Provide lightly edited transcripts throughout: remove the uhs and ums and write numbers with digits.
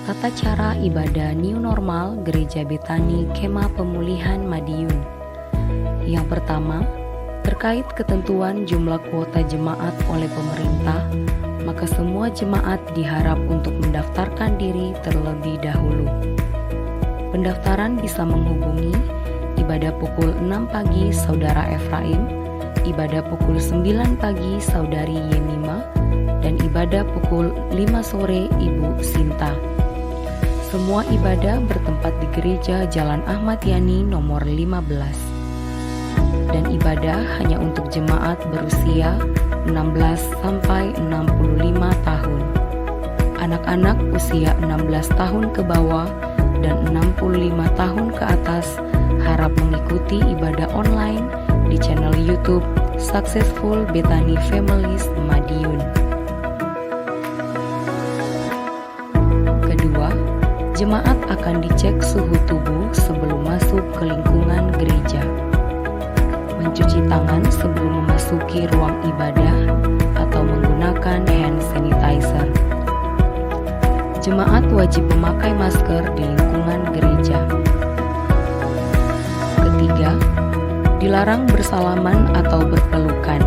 tata cara ibadah New Normal Gereja Betani Kemah Pemulihan Madiun. Yang pertama, terkait ketentuan jumlah kuota jemaat oleh pemerintah, maka semua jemaat diharap untuk mendaftarkan diri terlebih dahulu. Pendaftaran bisa menghubungi ibadah pukul 6 pagi Saudara Efraim, ibadah pukul 9 pagi Saudari Yemima, dan ibadah pukul 5 sore Ibu Sinta. Semua ibadah bertempat di Gereja Jalan Ahmad Yani nomor 15. Dan ibadah hanya untuk jemaat berusia 16 sampai 65 tahun. Anak-anak usia 16 tahun ke bawah dan 65 tahun ke atas harap mengikuti ibadah online di channel YouTube Successful Betani Families Madiun. Kedua, jemaat akan dicek suhu tubuh sebelum masuk ke lingkungan gereja. Mencuci tangan sebelum memasuki ruang ibadah atau menggunakan hand sanitizer. Jemaat wajib memakai masker di lingkungan gereja. Ketiga, dilarang bersalaman atau berpelukan.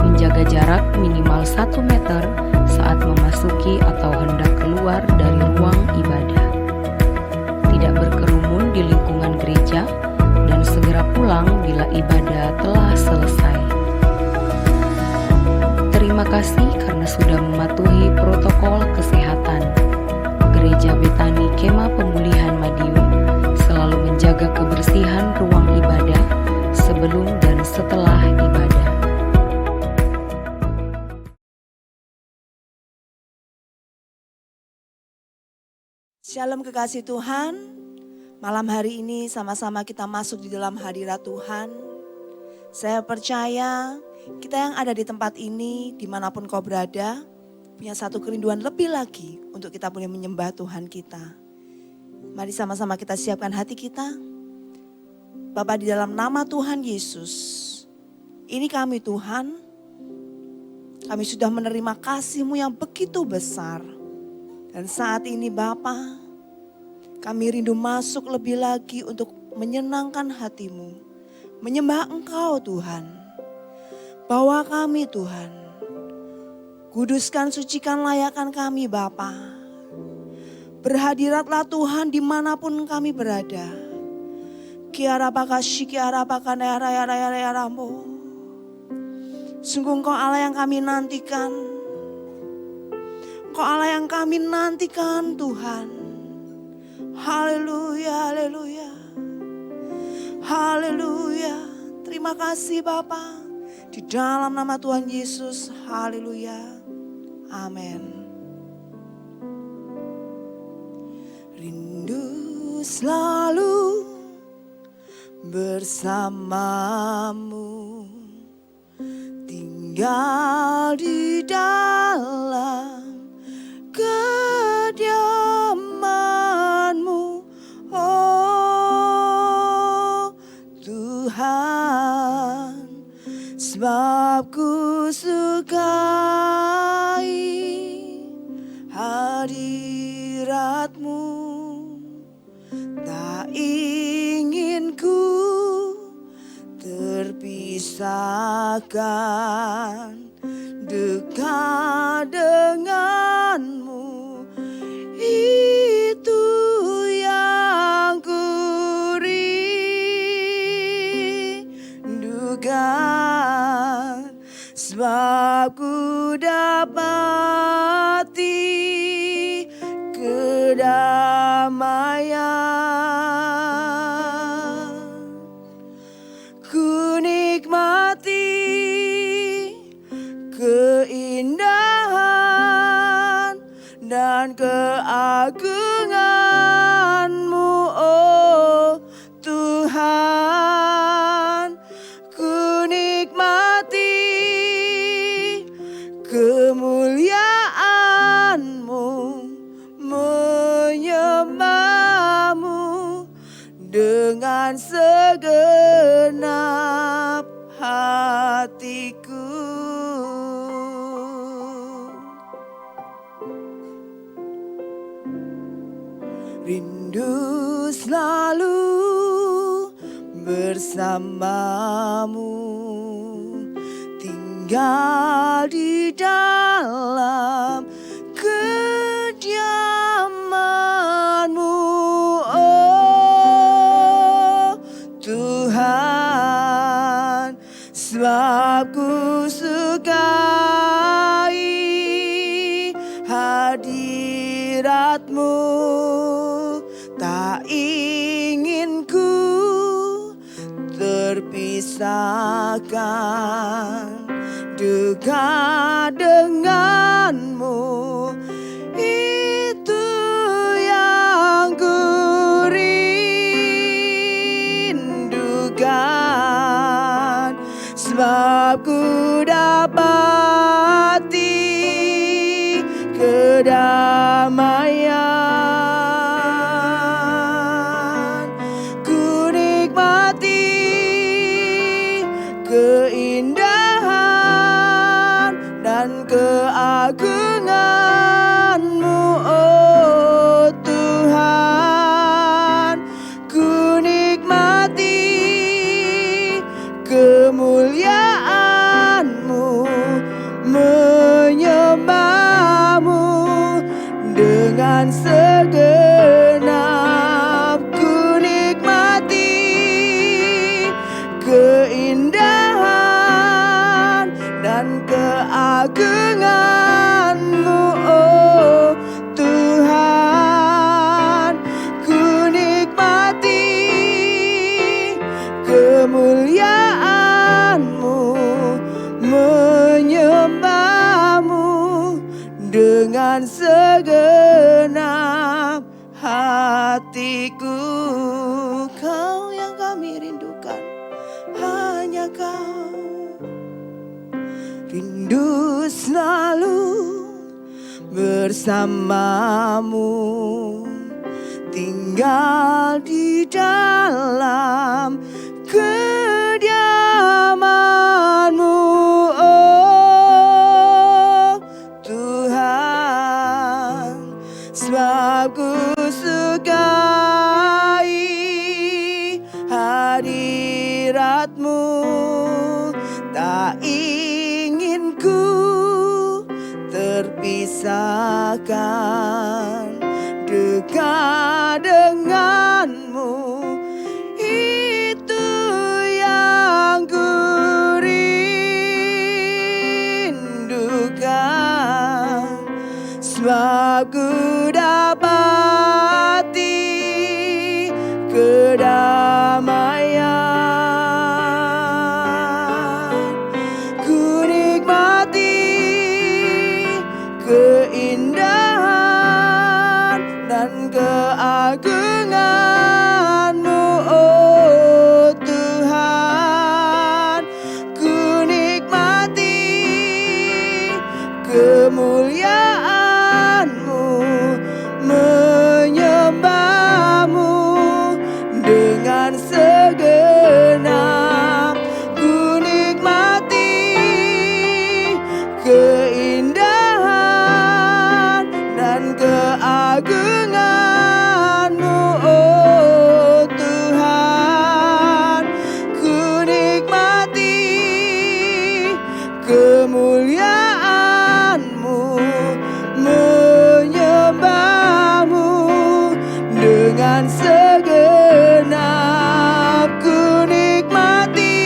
Menjaga jarak minimal 1 meter saat memasuki atau hendak keluar dari ruang ibadah. Tidak berkerumun di lingkungan gereja dan segera pulang bila ibadah telah selesai. Terima kasih karena sudah mematuhi protokol kesehatan. Gereja Betani Kemah Pemulihan Madiun selalu menjaga kebersihan ruang ibadah sebelum dan setelah ibadah. Shalom kekasih Tuhan. Malam hari ini sama-sama kita masuk di dalam hadirat Tuhan. Saya percaya kita yang ada di tempat ini, dimanapun kau berada, punya satu kerinduan lebih lagi untuk kita boleh menyembah Tuhan kita. Mari sama-sama kita siapkan hati kita. Bapa, di dalam nama Tuhan Yesus, ini kami Tuhan, kami sudah menerima kasih-Mu yang begitu besar. Dan saat ini Bapa, kami rindu masuk lebih lagi untuk menyenangkan hati-Mu, menyembah Engkau Tuhan. Bawa kami Tuhan, kuduskan, sucikan, layakan kami Bapa. Berhadiratlah Tuhan dimanapun kami berada. Sungguh Engkau Allah yang kami nantikan. Engkau Allah yang kami nantikan Tuhan. Haleluya, haleluya, haleluya. Terima kasih Bapa. Di dalam nama Tuhan Yesus, haleluya, amin. Rindu selalu bersamamu, tinggal di dalam kediaman-Mu, oh Tuhan, sebab ku sukai hadirat-Mu, tak ingin ku terpisahkan dekat dengan-Mu. Itu yang ku rindukan, sebab ku dapati kedamaian. Ku nikmati keindahan dan keagungan-Mu, oh Tuhan. Ku nikmati kemuliaan-Mu, menyembah-Mu dengan segenap hatiku. rindu selalu bersamamu, tinggal di dalam kediaman-Mu, oh Tuhan, sebab ku sukai hadirat-Mu, tak ingin ku terpisahkan, dekat denganmu, itu yang ku rindukan, sebab ku dapati kedamaian, ku nikmati keindahan dan keagungan-Mu, oh Tuhan, ku nikmati kemuliaan-Mu, menyembah-Mu dengan segenap, ku nikmati keindahan dan keagungan-Mu, oh Tuhan, ku nikmati kemuliaan-Mu, menyembah-Mu dengan segenap hatiku. Kau yang kami rindukan, hanya Kau, rindu selalu bersamamu, tinggal di dalam kediaman-Mu, oh Tuhan, sebab ku sukai hadirat-Mu, tak ingin ku terpisahkan, dekat denganmu, itu yang ku rindukan, sebab ku dapati kedamaian, ku nikmati keindahan dan keagungan-Mu, oh Tuhan, ku nikmati kemuliaan-Mu, menyembah-Mu dengan segenap, ku nikmati keindahan dan keagungan-Mu, oh Tuhan, ku nikmati kemuliaan-Mu, menyembah-Mu dengan segenap, ku nikmati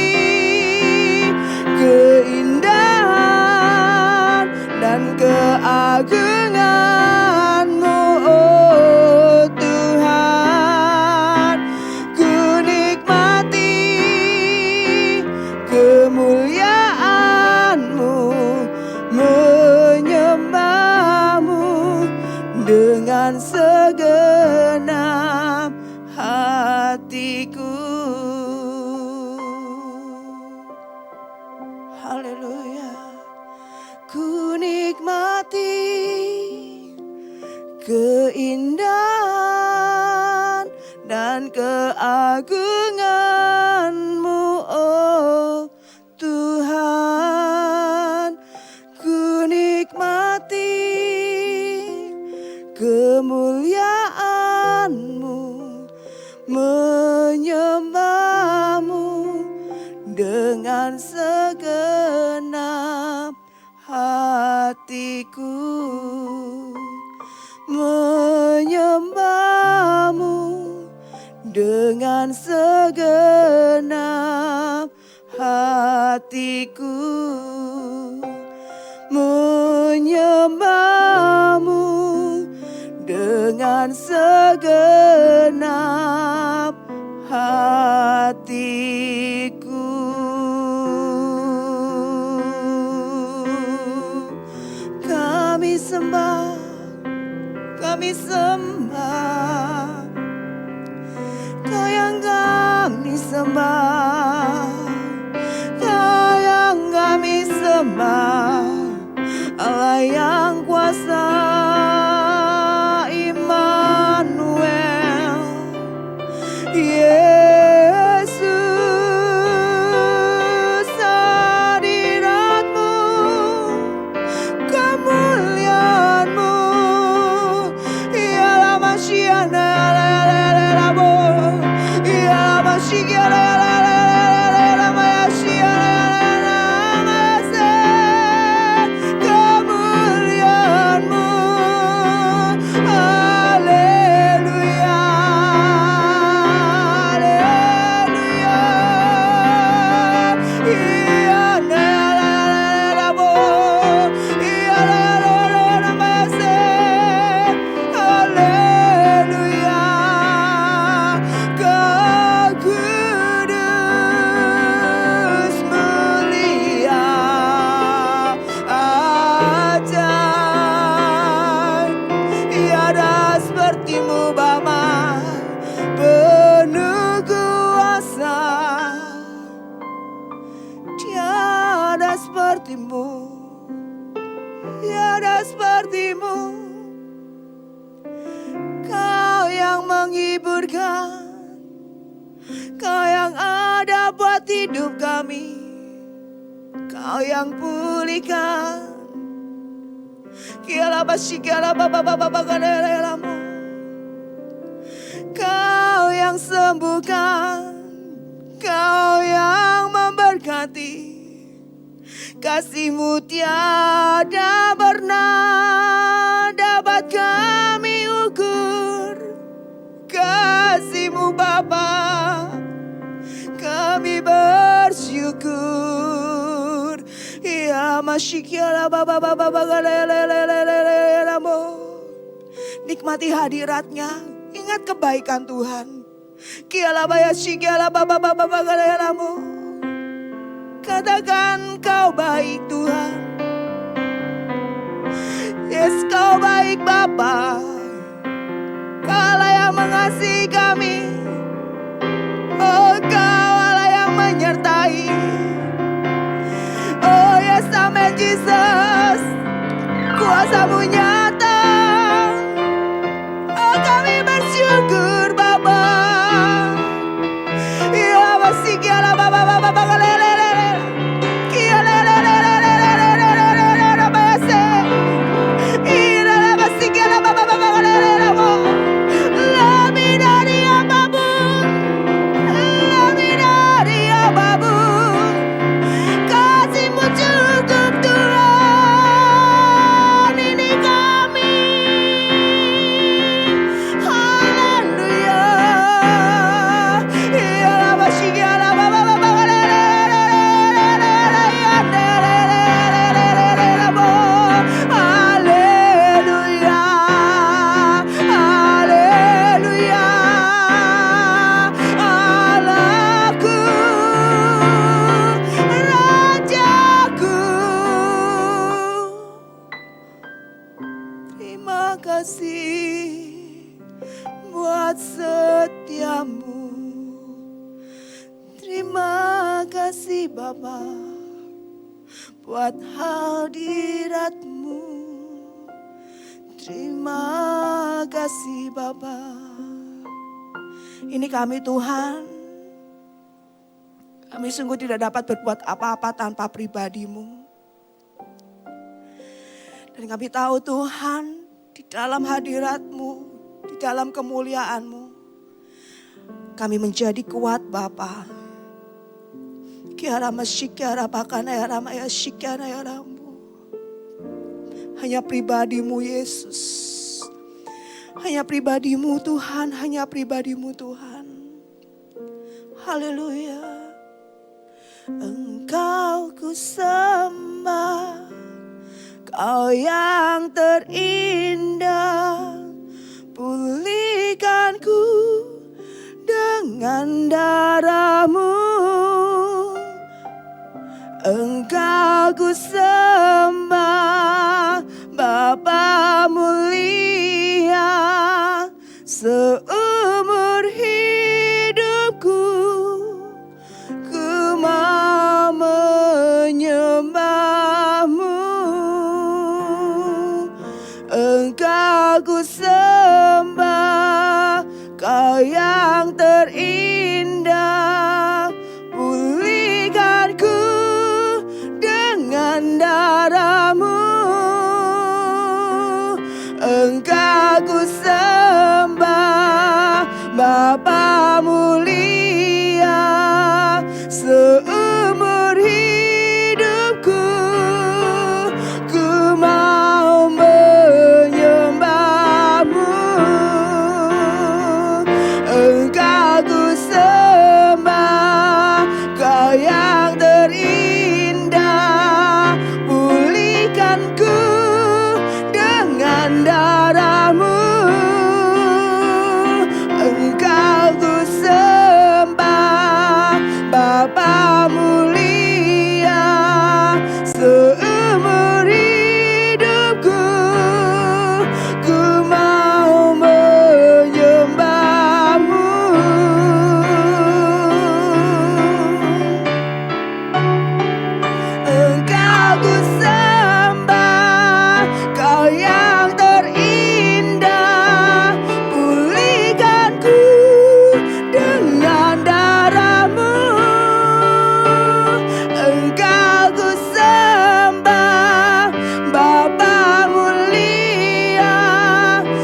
keindahan dan keagungan-Mu, oh Tuhan, ku nikmati kemuliaan-Mu, menyembah-Mu dengan segenap hatiku. Haleluya, ku nikmati keindahan dan keagungan-Mu, oh Tuhan, ku nikmati kemuliaan memuliakanmu, menyembahmu dengan segenap hatiku, menyembahmu dengan segenap hatiku, menyembahmu dengan segenap hatiku. Kami sembah, kami sembah, Kau yang kami sembah, Kau yang kami sembah, Allah yang kuasa, Immanuel, Yesus, hadirat-Mu, kemuliaan-Mu, ialah Masyiana, ialah Masyiana, tiada sepertimu, Kau yang menghiburkan, Kau yang ada buat hidup kami, Kau yang pulihkan, Kau yang sembuhkan, Kau yang memberkati. Kasih-Mu tiada pernah dapat kami ukur. Kasih-Mu Bapa, kami bersyukur. Ya masyikiala Bapa, nikmati hadirat-Nya, ingat kebaikan Tuhan. Kiala baya syikiala Bapa, katakan Kau baik Tuhan. Yes, Kau baik Bapa, Kaulah yang mengasihi kami. Oh, Kau Allah yang menyertai. Oh yes, amen Jesus, kuasa-Mu nyata. Oh kami bersyukur Bapa. Ya masih kiala Bapa buat setiamu. Terima kasih Bapa buat hadirat-Mu. Terima kasih Bapa. Ini kami Tuhan. Kami sungguh tidak dapat berbuat apa-apa tanpa pribadi-Mu. Dan kami tahu Tuhan, di dalam hadirat-Mu, di dalam kemuliaan-Mu. Kami menjadi kuat Bapa. Kiara masyikara pakana ya rama ya shikana ya rambu. Hanya pribadi-Mu Yesus. Hanya pribadi-Mu Tuhan, hanya pribadi-Mu Tuhan. Haleluya. Engkau ku sembah, Kau yang terindah. Pulihkanku dengan darah-Mu. Engkau ku sembah, Bapa mulia. Seumur hidupku ku mau menyembah-Mu. Engkau ku sembah, Kau yang terindah. Pulihkanku dengan darah-Mu. Engkau ku sembah, Bapa mulia. Seumur hidupku ku mau menyembah-Mu. Engkau ku sembah, Kau yang terindah. Pulihkanku dengan darah-Mu. Engkau ku sembah, Bapa mulia. Seumur hidupku ku mau menyembah-Mu. Engkau ku sembah, Kau yang terindah. Pulihkanku dengan darah-Mu. Engkau ku sembah, Bapa mulia.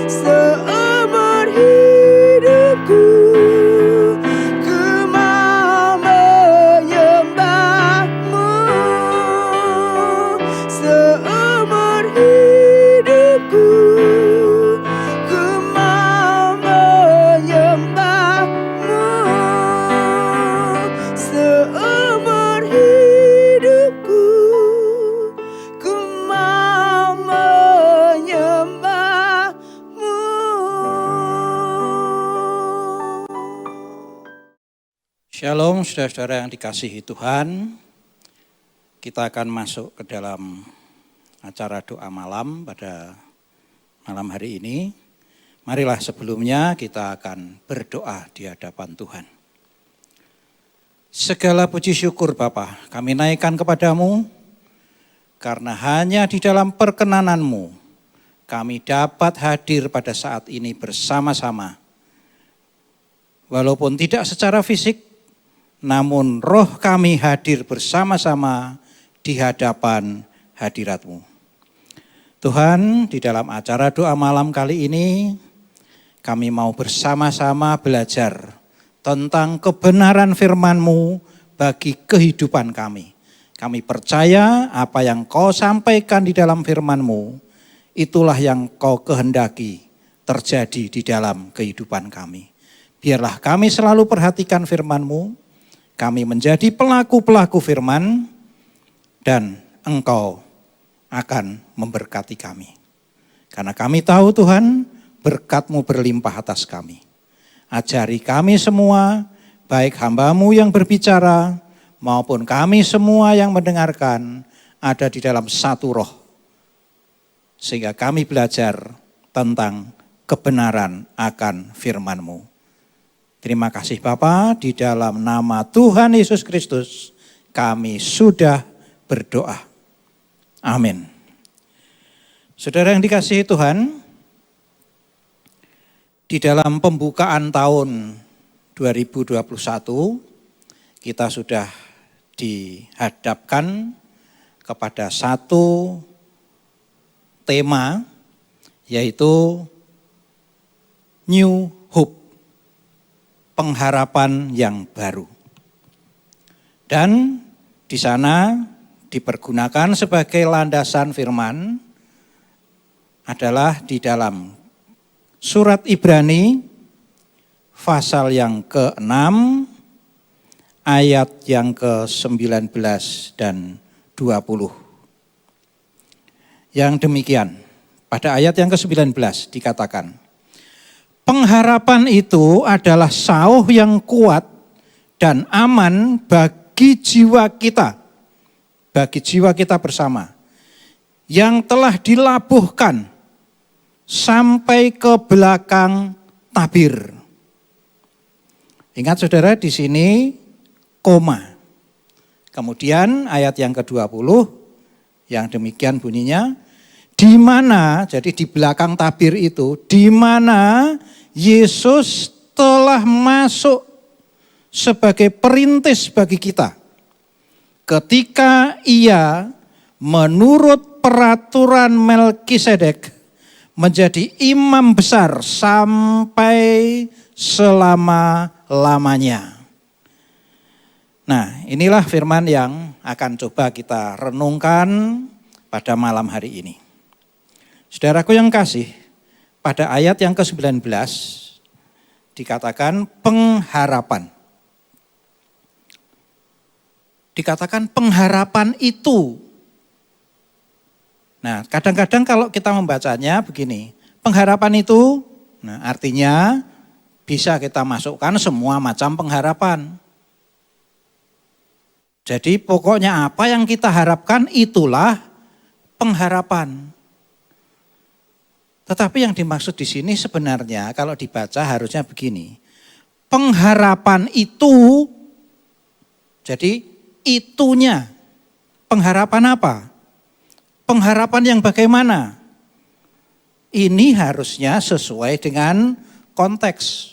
Seumur hidupku ku mau menyembah-Mu. Seumur hidupku ku mau menyembah-Mu. Seumur hidupku ku mau menyembah-Mu. Shalom saudara-saudara yang dikasihi Tuhan. Kita akan masuk ke dalam acara doa malam pada malam hari ini. Marilah sebelumnya kita akan berdoa di hadapan Tuhan. Segala puji syukur Bapa kami naikkan kepadamu, karena hanya di dalam perkenanan-Mu kami dapat hadir pada saat ini bersama-sama. Walaupun tidak secara fisik, namun roh kami hadir bersama-sama di hadapan hadirat-Mu. Tuhan, di dalam acara doa malam kali ini, kami mau bersama-sama belajar tentang kebenaran firman-Mu bagi kehidupan kami. Kami percaya apa yang Kau sampaikan di dalam firman-Mu, itulah yang Kau kehendaki terjadi di dalam kehidupan kami. Biarlah kami selalu perhatikan firman-Mu, kami menjadi pelaku-pelaku firman, dan Engkau akan memberkati kami. Karena kami tahu Tuhan, berkat-Mu berlimpah atas kami. Ajari kami semua, baik hamba-Mu yang berbicara, maupun kami semua yang mendengarkan, ada di dalam satu roh. Sehingga kami belajar tentang kebenaran akan firman-Mu. Terima kasih Bapa, di dalam nama Tuhan Yesus Kristus kami sudah berdoa. Amin. Saudara yang dikasihi Tuhan, di dalam pembukaan tahun 2021 kita sudah dihadapkan kepada satu tema, yaitu new hope, pengharapan yang baru. Dan di sana dipergunakan sebagai landasan firman adalah di dalam surat Ibrani pasal yang ke-6 ayat yang ke-19 dan 20. Yang demikian, pada ayat yang ke-19 dikatakan, pengharapan itu adalah sauh yang kuat dan aman bagi jiwa kita bersama, yang telah dilabuhkan sampai ke belakang tabir. Ingat saudara, di sini koma. Kemudian ayat yang ke-20 yang demikian bunyinya, di mana, jadi di belakang tabir itu, di mana Yesus telah masuk sebagai perintis bagi kita. Ketika ia menurut peraturan Melkisedek menjadi imam besar sampai selama-lamanya. Nah, inilah firman yang akan coba kita renungkan pada malam hari ini. Saudaraku yang kasih, pada ayat yang ke-19 dikatakan pengharapan. Dikatakan pengharapan itu. Nah, kadang-kadang kalau kita membacanya begini, pengharapan itu, nah artinya bisa kita masukkan semua macam pengharapan. Jadi pokoknya apa yang kita harapkan itulah pengharapan. Tetapi yang dimaksud di sini sebenarnya kalau dibaca harusnya begini. Pengharapan itu, jadi itunya, pengharapan apa? Pengharapan yang bagaimana? Ini harusnya sesuai dengan konteks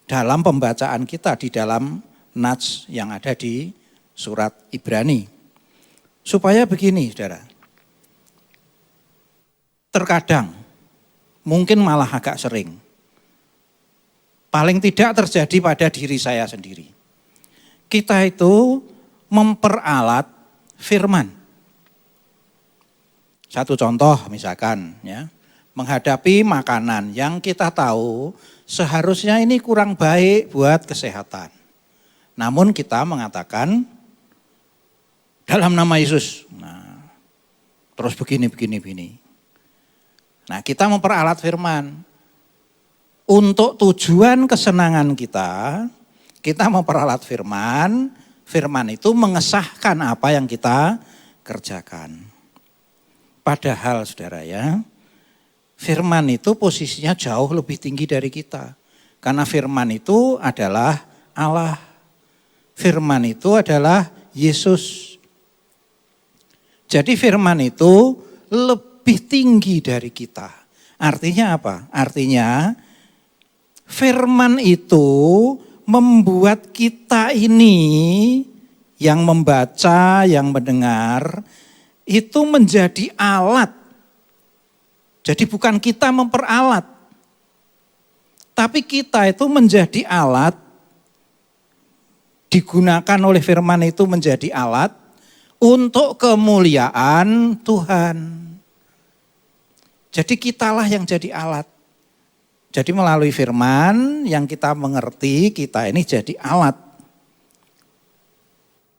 dalam pembacaan kita di dalam nats yang ada di surat Ibrani. Supaya begini, saudara. Terkadang, mungkin malah agak sering, paling tidak terjadi pada diri saya sendiri. Kita itu memperalat firman. Satu contoh misalkan, ya, menghadapi makanan yang kita tahu seharusnya ini kurang baik buat kesehatan. Namun kita mengatakan dalam nama Yesus, nah, terus begini. Nah, kita memperalat firman. Untuk tujuan kesenangan kita memperalat firman. Firman itu mengesahkan apa yang kita kerjakan. Padahal saudara ya, firman itu posisinya jauh lebih tinggi dari kita. Karena firman itu adalah Allah. Firman itu adalah Yesus. Jadi firman itu lebih tinggi dari kita. Artinya apa? Artinya firman itu membuat kita ini yang membaca, yang mendengar itu menjadi alat. Jadi bukan kita memperalat. Tapi kita itu menjadi alat, digunakan oleh firman itu menjadi alat untuk kemuliaan Tuhan. Jadi kitalah yang jadi alat. Jadi melalui firman yang kita mengerti, kita ini jadi alat.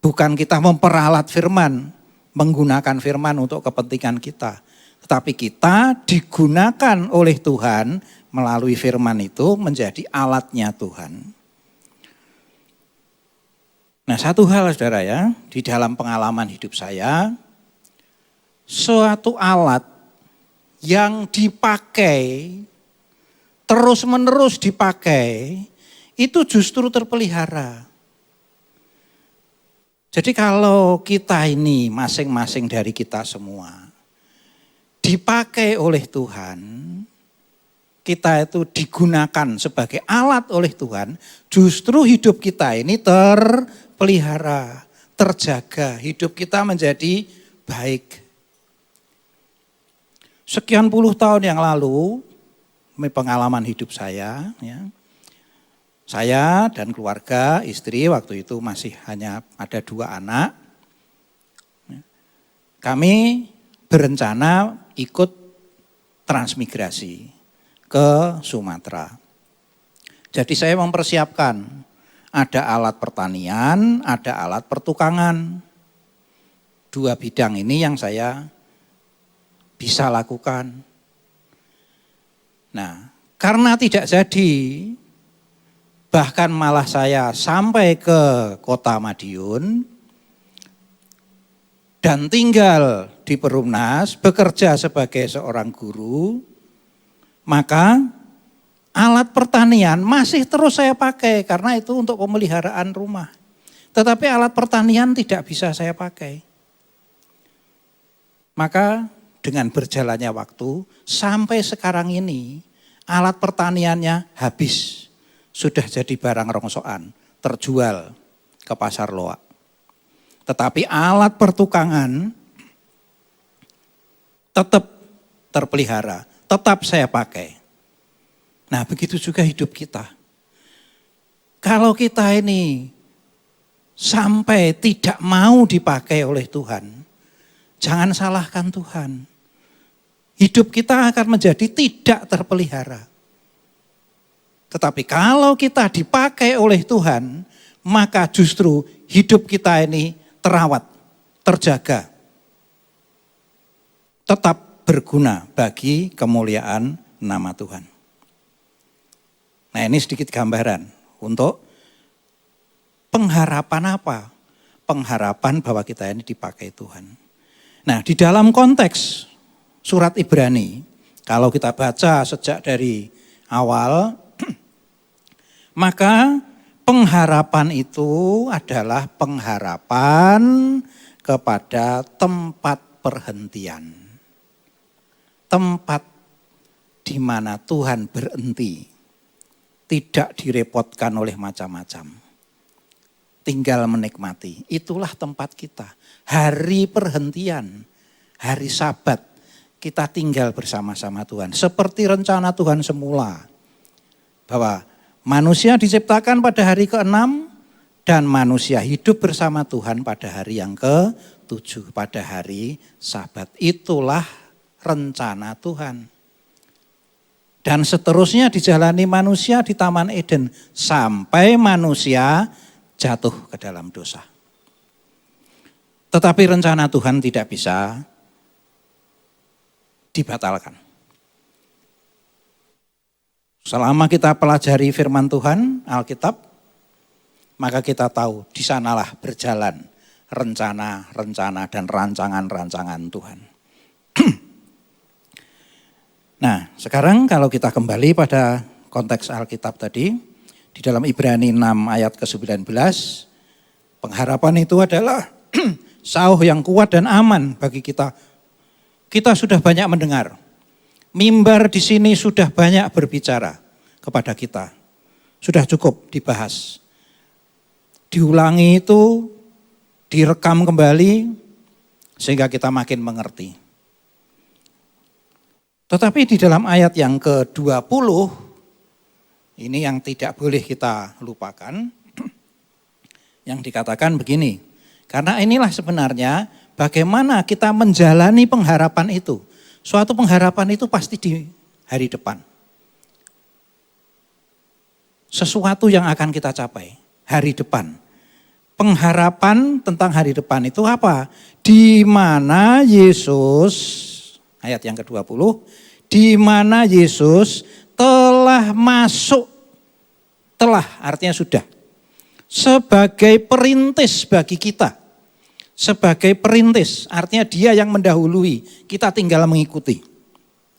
Bukan kita memperalat firman, menggunakan firman untuk kepentingan kita. Tetapi kita digunakan oleh Tuhan melalui firman itu menjadi alatnya Tuhan. Nah, satu hal saudara ya, di dalam pengalaman hidup saya, suatu alat yang dipakai, terus-menerus dipakai, itu justru terpelihara. Jadi kalau kita ini masing-masing dari kita semua dipakai oleh Tuhan, kita itu digunakan sebagai alat oleh Tuhan, justru hidup kita ini terpelihara, terjaga, hidup kita menjadi baik. Sekian puluh tahun yang lalu, Ini pengalaman hidup saya. Ya. Saya dan keluarga, istri waktu itu masih hanya ada 2 anak. Kami berencana ikut transmigrasi ke Sumatera. Jadi saya mempersiapkan, ada alat pertanian, ada alat pertukangan. 2 bidang ini yang saya bisa lakukan. Nah, karena tidak jadi, bahkan malah saya sampai ke kota Madiun dan tinggal di Perumnas, bekerja sebagai seorang guru, maka alat pertanian masih terus saya pakai karena itu untuk pemeliharaan rumah. Tetapi alat pertanian tidak bisa saya pakai. Maka dengan berjalannya waktu sampai sekarang ini alat pertaniannya habis. Sudah jadi barang rongsokan, terjual ke pasar loak. Tetapi alat pertukangan tetap terpelihara, tetap saya pakai. Nah, begitu juga hidup kita. Kalau kita ini sampai tidak mau dipakai oleh Tuhan, jangan salahkan Tuhan. Hidup kita akan menjadi tidak terpelihara. Tetapi kalau kita dipakai oleh Tuhan, maka justru hidup kita ini terawat, terjaga. Tetap berguna bagi kemuliaan nama Tuhan. Nah, ini sedikit gambaran untuk pengharapan apa? Pengharapan bahwa kita ini dipakai Tuhan. Nah, di dalam konteks surat Ibrani, kalau kita baca sejak dari awal, maka pengharapan itu adalah pengharapan kepada tempat perhentian. Tempat di mana Tuhan berhenti, tidak direpotkan oleh macam-macam. Tinggal menikmati, itulah tempat kita. Hari perhentian, hari Sabat, kita tinggal bersama-sama Tuhan. Seperti rencana Tuhan semula, bahwa manusia diciptakan pada hari ke-6 dan manusia hidup bersama Tuhan pada hari yang ke-7, pada hari Sabat. Itulah rencana Tuhan. Dan seterusnya dijalani manusia di Taman Eden sampai manusia jatuh ke dalam dosa. Tetapi rencana Tuhan tidak bisa dibatalkan. Selama kita pelajari firman Tuhan, Alkitab, maka kita tahu di sanalah berjalan rencana-rencana dan rancangan-rancangan Tuhan. Nah, sekarang kalau kita kembali pada konteks Alkitab tadi, di dalam Ibrani 6 ayat ke-19, pengharapan itu adalah sauh yang kuat dan aman bagi kita. Kita sudah banyak mendengar. Mimbar di sini sudah banyak berbicara kepada kita. Sudah cukup dibahas. Diulangi itu, direkam kembali, sehingga kita makin mengerti. Tetapi di dalam ayat yang ke-20, ini yang tidak boleh kita lupakan, yang dikatakan begini, karena inilah sebenarnya bagaimana kita menjalani pengharapan itu. Suatu pengharapan itu pasti di hari depan. Sesuatu yang akan kita capai, hari depan. Pengharapan tentang hari depan itu apa? Di mana Yesus, ayat yang ke-20, di mana Yesus telah masuk, telah artinya sudah, sebagai perintis bagi kita. Sebagai perintis, artinya dia yang mendahului, kita tinggal mengikuti.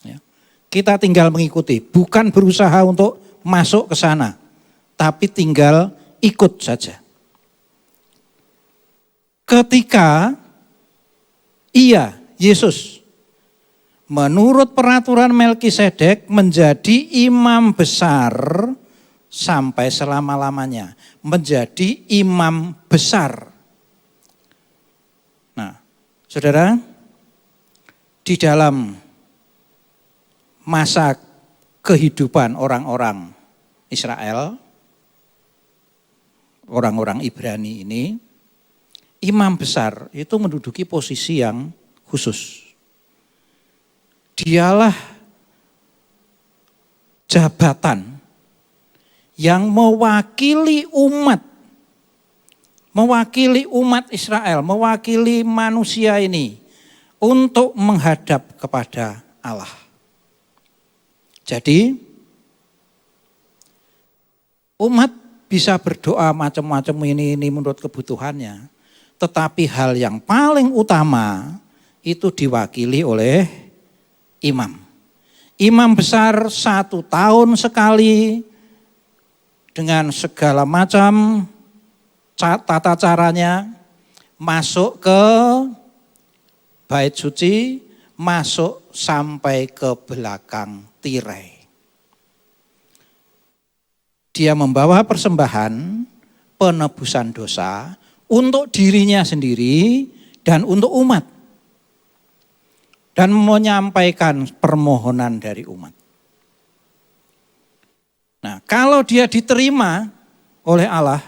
Ya. Kita tinggal mengikuti, bukan berusaha untuk masuk ke sana, tapi tinggal ikut saja. Ketika Yesus, menurut peraturan Melkisedek menjadi imam besar sampai selama-lamanya, menjadi imam besar. Saudara, di dalam masa kehidupan orang-orang Israel, orang-orang Ibrani ini, imam besar itu menduduki posisi yang khusus. Dialah jabatan yang mewakili umat Israel, mewakili manusia ini untuk menghadap kepada Allah. Jadi umat bisa berdoa macam-macam ini menurut kebutuhannya, tetapi hal yang paling utama itu diwakili oleh imam. Imam besar 1 tahun sekali dengan segala macam tata caranya masuk ke bait suci, masuk sampai ke belakang tirai. Dia membawa persembahan penebusan dosa untuk dirinya sendiri dan untuk umat. Dan menyampaikan permohonan dari umat. Nah, kalau dia diterima oleh Allah,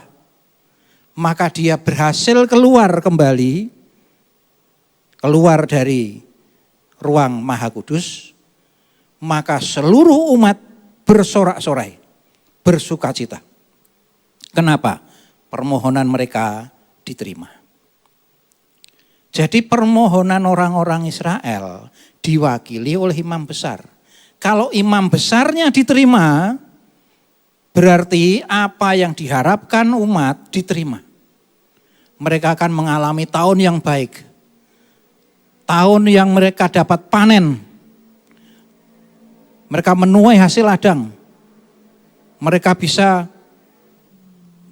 maka dia berhasil keluar kembali, keluar dari ruang Maha Kudus, maka seluruh umat bersorak-sorai, bersukacita. Kenapa? Permohonan mereka diterima. Jadi permohonan orang-orang Israel diwakili oleh imam besar. Kalau imam besarnya diterima, berarti apa yang diharapkan umat diterima. Mereka akan mengalami tahun yang baik. Tahun yang mereka dapat panen. Mereka menuai hasil ladang. Mereka bisa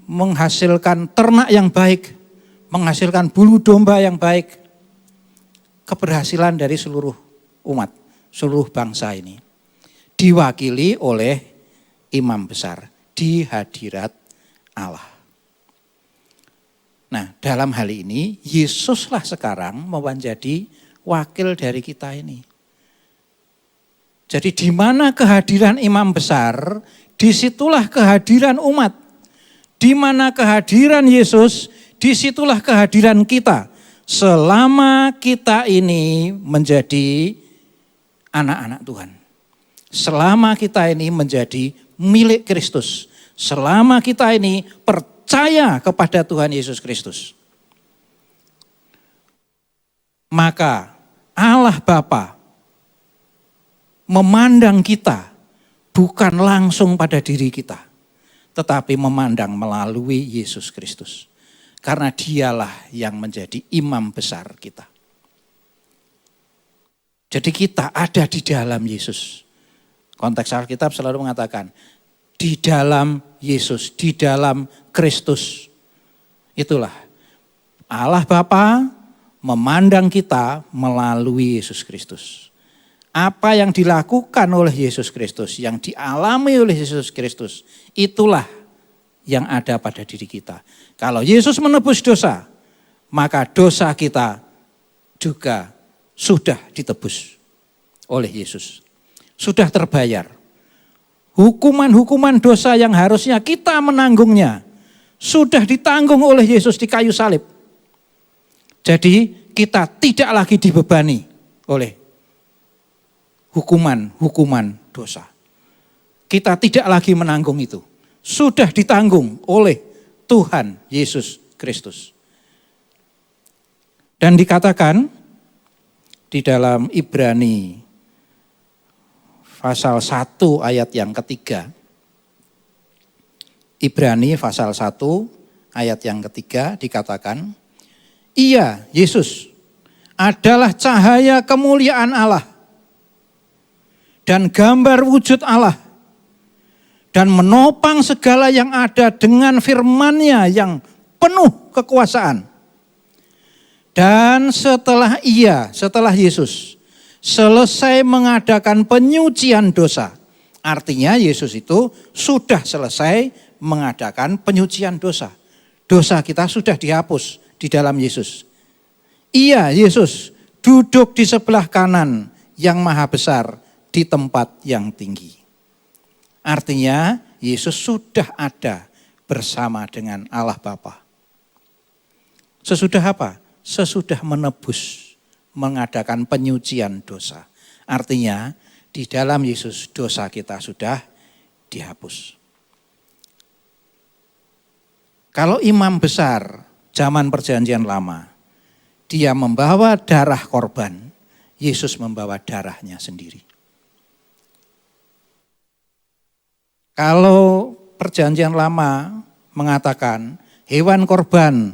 menghasilkan ternak yang baik. Menghasilkan bulu domba yang baik. Keberhasilan dari seluruh umat, seluruh bangsa ini. Diwakili oleh imam besar di hadirat Allah. Nah, dalam hal ini Yesuslah sekarang menjadi wakil dari kita ini. Jadi di mana kehadiran imam besar, disitulah kehadiran umat. Di mana kehadiran Yesus, disitulah kehadiran kita. Selama kita ini menjadi anak-anak Tuhan. Selama kita ini menjadi milik Kristus. Selama kita ini percaya kepada Tuhan Yesus Kristus. Maka Allah Bapa memandang kita bukan langsung pada diri kita, tetapi memandang melalui Yesus Kristus. Karena dialah yang menjadi imam besar kita. Jadi kita ada di dalam Yesus. Konteks Alkitab selalu mengatakan, di dalam Yesus, di dalam Kristus. Itulah Allah Bapa memandang kita melalui Yesus Kristus. Apa yang dilakukan oleh Yesus Kristus, yang dialami oleh Yesus Kristus, itulah yang ada pada diri kita. Kalau Yesus menebus dosa, maka dosa kita juga sudah ditebus oleh Yesus. Sudah terbayar. Hukuman-hukuman dosa yang harusnya kita menanggungnya, sudah ditanggung oleh Yesus di kayu salib. Jadi kita tidak lagi dibebani oleh hukuman dosa. Kita tidak lagi menanggung itu. Sudah ditanggung oleh Tuhan Yesus Kristus. Dan dikatakan di dalam Ibrani pasal 1 ayat yang ketiga. Ibrani pasal 1 ayat yang ketiga dikatakan, Ia, Yesus, adalah cahaya kemuliaan Allah dan gambar wujud Allah. Dan menopang segala yang ada dengan firman-Nya yang penuh kekuasaan. Dan setelah Yesus selesai mengadakan penyucian dosa. Artinya Yesus itu sudah selesai mengadakan penyucian dosa. Dosa kita sudah dihapus di dalam Yesus. Ia, Yesus, duduk di sebelah kanan yang maha besar di tempat yang tinggi. Artinya Yesus sudah ada bersama dengan Allah Bapa. Sesudah apa? Sesudah menebus, mengadakan penyucian dosa. Artinya di dalam Yesus dosa kita sudah dihapus. Kalau imam besar zaman perjanjian lama, dia membawa darah korban, Yesus membawa darahnya sendiri. Kalau perjanjian lama mengatakan hewan korban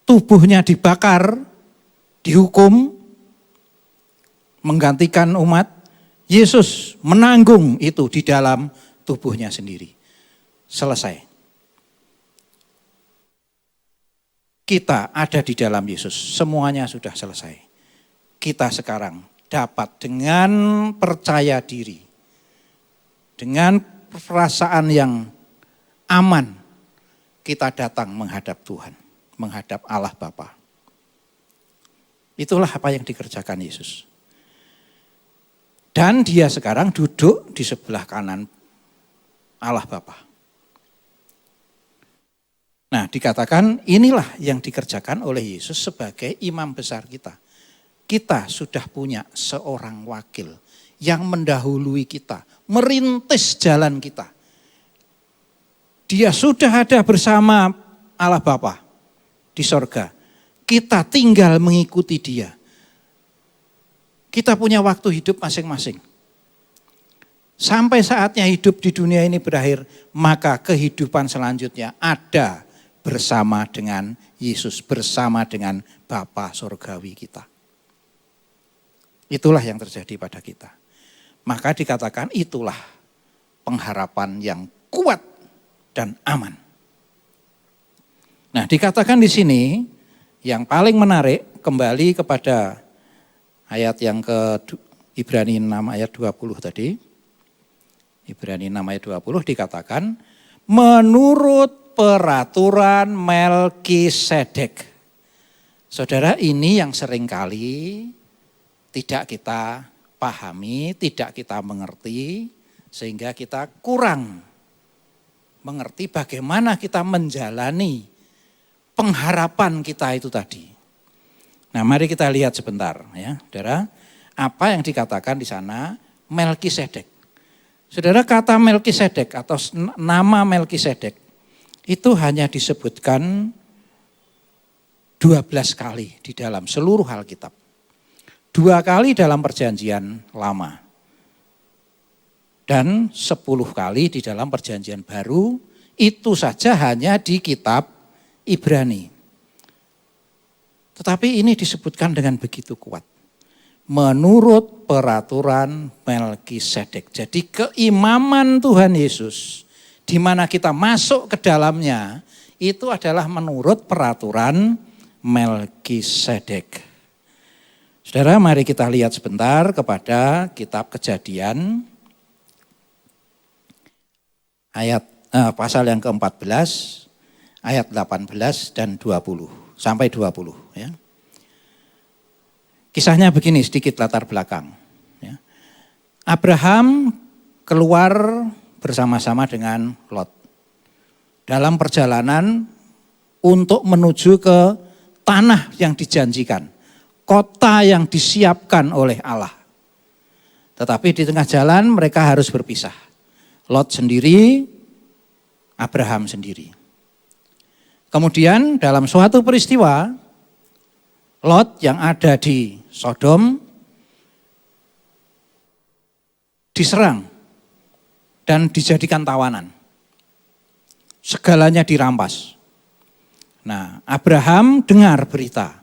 tubuhnya dibakar, dihukum, menggantikan umat, Yesus menanggung itu di dalam tubuhnya sendiri. Selesai. Kita ada di dalam Yesus, semuanya sudah selesai. Kita sekarang dapat dengan percaya diri, dengan perasaan yang aman, kita datang menghadap Tuhan, menghadap Allah Bapa. Itulah apa yang dikerjakan Yesus. Dan dia sekarang duduk di sebelah kanan Allah Bapa. Nah, dikatakan inilah yang dikerjakan oleh Yesus sebagai imam besar kita. Kita sudah punya seorang wakil yang mendahului kita, merintis jalan kita. Dia sudah ada bersama Allah Bapa di sorga. Kita tinggal mengikuti dia. Kita punya waktu hidup masing-masing. Sampai saatnya hidup di dunia ini berakhir, maka kehidupan selanjutnya ada bersama dengan Yesus, bersama dengan Bapa sorgawi kita. Itulah yang terjadi pada kita. Maka dikatakan itulah pengharapan yang kuat dan aman. Nah, dikatakan di sini yang paling menarik kembali kepada ayat yang ke Ibrani 6 ayat 20 tadi. Ibrani 6 ayat 20 dikatakan menurut peraturan Melkisedek. Saudara, ini yang seringkali tidak kita pahami, tidak kita mengerti, sehingga kita kurang mengerti bagaimana kita menjalani pengharapan kita itu tadi. Nah, mari kita lihat sebentar ya, saudara, apa yang dikatakan di sana Melkisedek. Saudara, kata Melkisedek atau nama Melkisedek itu hanya disebutkan 12 kali di dalam seluruh Alkitab. 2 kali dalam perjanjian lama. Dan 10 kali di dalam perjanjian baru, itu saja hanya di kitab Ibrani. Tetapi ini disebutkan dengan begitu kuat. Menurut peraturan Melkisedek. Jadi keimaman Tuhan Yesus, di mana kita masuk ke dalamnya, itu adalah menurut peraturan Melkisedek. Saudara, mari kita lihat sebentar kepada kitab Kejadian ayat pasal yang ke-14 ayat 18 dan 20 sampai 20 ya. Kisahnya begini, sedikit latar belakang ya. Abraham keluar bersama-sama dengan Lot dalam perjalanan untuk menuju ke tanah yang dijanjikan, kota yang disiapkan oleh Allah. Tetapi di tengah jalan mereka harus berpisah. Lot sendiri, Abraham sendiri. Kemudian dalam suatu peristiwa, Lot yang ada di Sodom diserang dan dijadikan tawanan. Segalanya dirampas. Nah, Abraham dengar berita.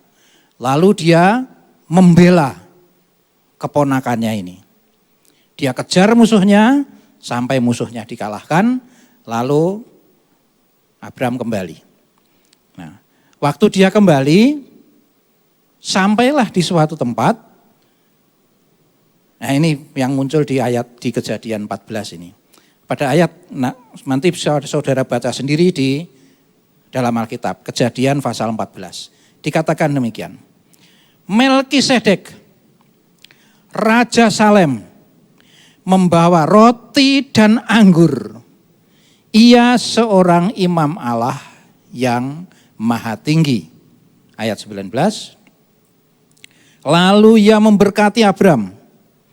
Lalu dia membela keponakannya ini. Dia kejar musuhnya sampai musuhnya dikalahkan, lalu Abraham kembali. Nah, waktu dia kembali, sampailah di suatu tempat. Nah, ini yang muncul di ayat di Kejadian 14 ini. Pada ayat, nanti saudara baca sendiri di dalam Alkitab, Kejadian pasal 14. Dikatakan demikian. Melkisedek, Raja Salem, membawa roti dan anggur. Ia seorang imam Allah yang maha tinggi. Ayat 19. Lalu ia memberkati Abram.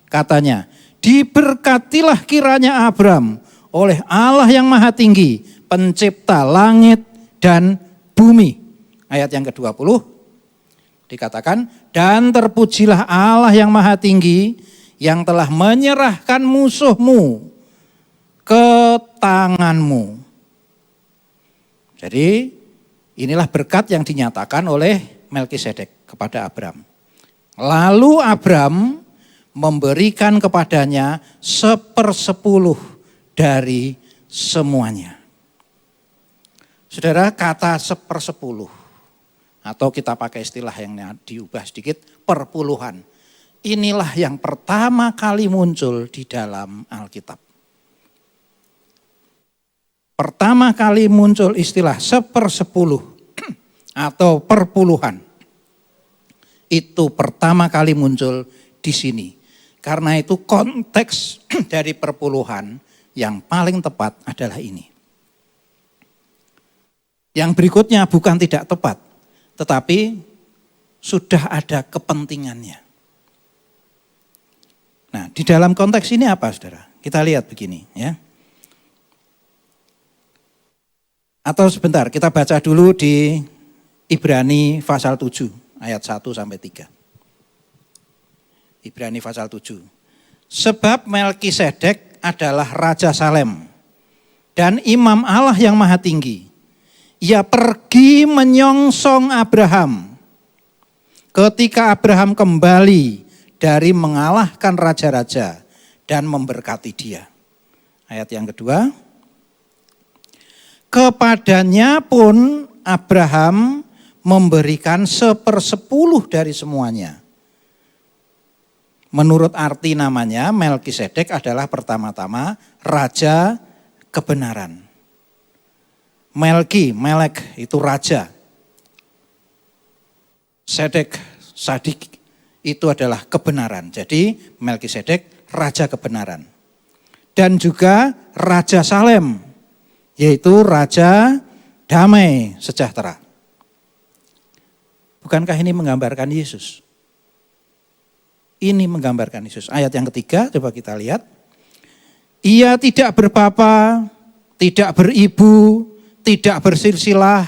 Katanya, diberkatilah kiranya Abram oleh Allah yang maha tinggi, pencipta langit dan bumi. Ayat yang ke-20 dikatakan, dan terpujilah Allah yang maha tinggi yang telah menyerahkan musuhmu ke tanganmu. Jadi inilah berkat yang dinyatakan oleh Melkisedek kepada Abram. Lalu Abram memberikan kepadanya 1/10 dari semuanya. Saudara, kata 1/10 atau kita pakai istilah yang diubah sedikit, perpuluhan. Inilah yang pertama kali muncul di dalam Alkitab. Pertama kali muncul istilah 1/10 atau perpuluhan. Itu pertama kali muncul di sini. Karena itu konteks dari perpuluhan yang paling tepat adalah ini. Yang berikutnya bukan tidak tepat, tetapi sudah ada kepentingannya. Nah, di dalam konteks ini apa, saudara? Kita lihat begini, ya. Atau sebentar, kita baca dulu di Ibrani pasal 7, ayat 1-3. Ibrani pasal 7. Sebab Melkisedek adalah Raja Salem dan imam Allah yang maha tinggi. Ia pergi menyongsong Abraham ketika Abraham kembali dari mengalahkan raja-raja dan memberkati dia. Ayat yang kedua. Kepadanya pun Abraham memberikan 1/10 dari semuanya. Menurut arti namanya, Melkisedek adalah pertama-tama raja kebenaran. Melek itu raja. Sadik itu adalah kebenaran. Jadi Melkisedek raja kebenaran. Dan juga Raja Salem, yaitu raja damai sejahtera. Bukankah ini menggambarkan Yesus? Ini menggambarkan Yesus. Ayat yang ketiga, coba kita lihat. Ia tidak berbapa, tidak beribu, tidak bersilsilah,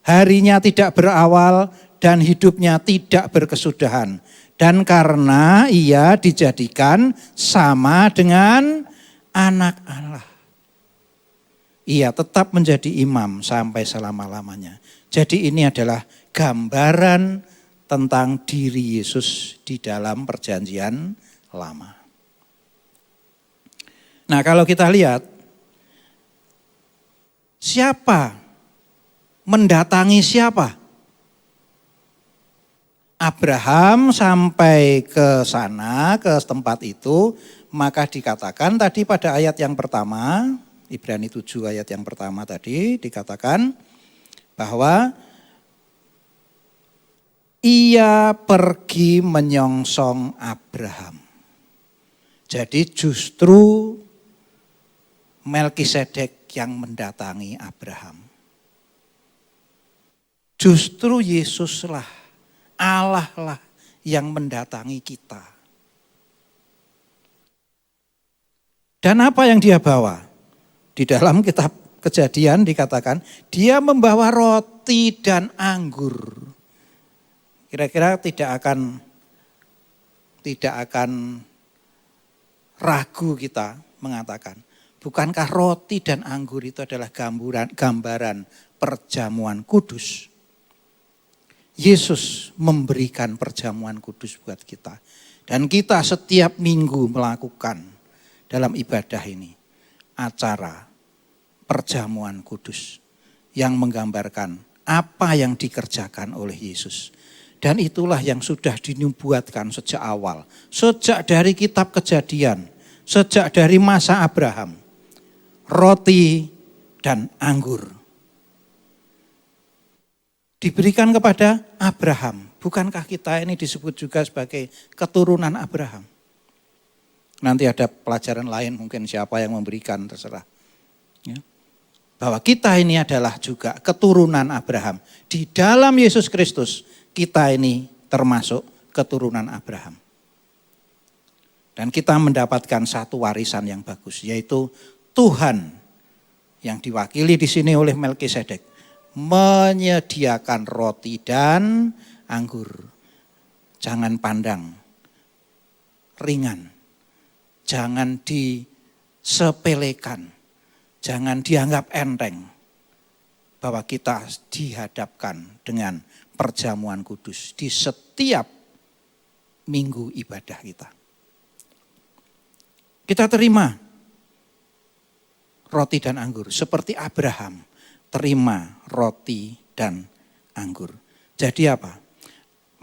harinya tidak berawal, dan hidupnya tidak berkesudahan. Dan karena ia dijadikan sama dengan anak Allah, ia tetap menjadi imam sampai selama-lamanya. Jadi ini adalah gambaran tentang diri Yesus di dalam perjanjian lama. Nah, kalau kita lihat, siapa mendatangi siapa? Abraham sampai ke sana, ke tempat itu, maka dikatakan tadi pada ayat yang pertama, Ibrani 7 ayat yang pertama tadi dikatakan bahwa ia pergi menyongsong Abraham. Jadi justru Melkisedek yang mendatangi Abraham. Justru Yesuslah, Allah lah yang mendatangi kita. Dan apa yang dia bawa? Di dalam kitab Kejadian dikatakan, dia membawa roti dan anggur. Kira-kira tidak akan ragu kita mengatakan, bukankah roti dan anggur itu adalah gambaran perjamuan kudus? Yesus memberikan perjamuan kudus buat kita. Dan kita setiap minggu melakukan dalam ibadah ini acara perjamuan kudus yang menggambarkan apa yang dikerjakan oleh Yesus. Dan itulah yang sudah dinubuatkan sejak awal. Sejak dari kitab Kejadian, sejak dari masa Abraham. Roti dan anggur diberikan kepada Abraham. Bukankah kita ini disebut juga sebagai keturunan Abraham? Nanti ada pelajaran lain mungkin siapa yang memberikan terserah. Ya. Bahwa kita ini adalah juga keturunan Abraham. Di dalam Yesus Kristus kita ini termasuk keturunan Abraham. Dan kita mendapatkan satu warisan yang bagus, yaitu Tuhan yang diwakili di sini oleh Melkisedek menyediakan roti dan anggur. Jangan pandang ringan, jangan disepelekan, jangan dianggap enteng bahwa kita dihadapkan dengan perjamuan kudus di setiap minggu ibadah kita. Kita terima roti dan anggur seperti Abraham terima roti dan anggur. Jadi apa?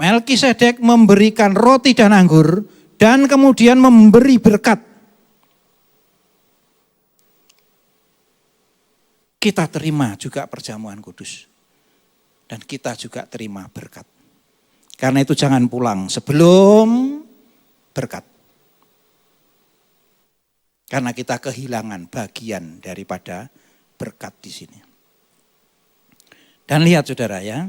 Melkisedek memberikan roti dan anggur dan kemudian memberi berkat. Kita terima juga perjamuan kudus. Dan kita juga terima berkat. Karena itu jangan pulang sebelum berkat. Karena kita kehilangan bagian daripada berkat di sini. Dan lihat saudara ya,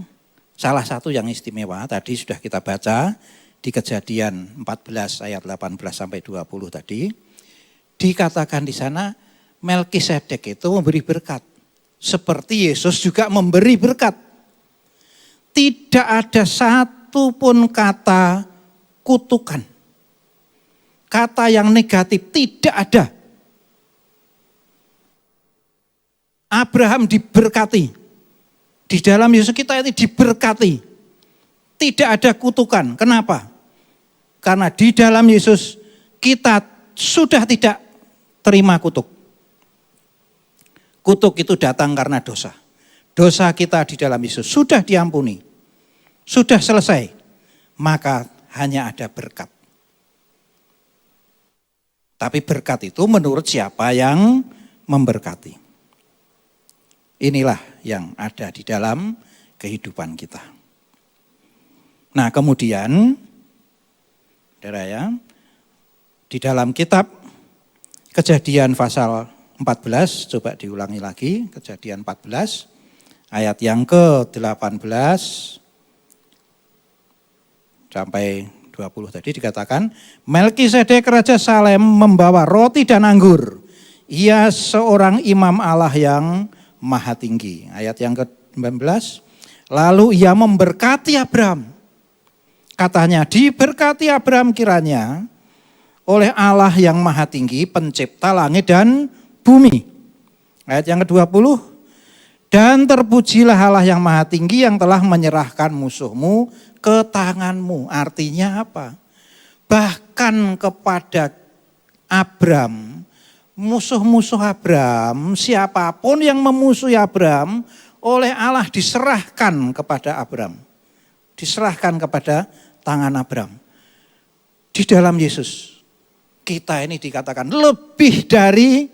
salah satu yang istimewa tadi sudah kita baca di Kejadian 14 ayat 18 sampai 20 tadi. Dikatakan di sana Melkisedek itu memberi berkat. Seperti Yesus juga memberi berkat. Tidak ada satu pun kata kutukan. Kata yang negatif tidak ada. Abraham diberkati. Di dalam Yesus kita ini diberkati. Tidak ada kutukan. Kenapa? Karena di dalam Yesus kita sudah tidak terima kutuk. Kutuk itu datang karena dosa. Dosa kita di dalam Yesus sudah diampuni. Sudah selesai. Maka hanya ada berkat. Tapi berkat itu menurut siapa yang memberkati. Inilah yang ada di dalam kehidupan kita. Nah kemudian, saudara ya, di dalam kitab Kejadian pasal 14, coba diulangi lagi, Kejadian 14, ayat yang ke-18 sampai 20 tadi dikatakan, Melkisedek Raja Salem membawa roti dan anggur. Ia seorang imam Allah yang Maha Tinggi. Ayat yang ke-19, lalu ia memberkati Abraham. Katanya, diberkati Abraham kiranya oleh Allah yang Maha Tinggi, pencipta langit dan bumi. Ayat yang ke-20, dan terpujilah Allah yang Maha Tinggi yang telah menyerahkan musuhmu ke tanganmu. Artinya apa? Bahkan kepada Abraham, musuh-musuh Abraham, siapapun yang memusuhi Abraham, oleh Allah diserahkan kepada Abraham. Diserahkan kepada tangan Abraham. Di dalam Yesus, kita ini dikatakan lebih dari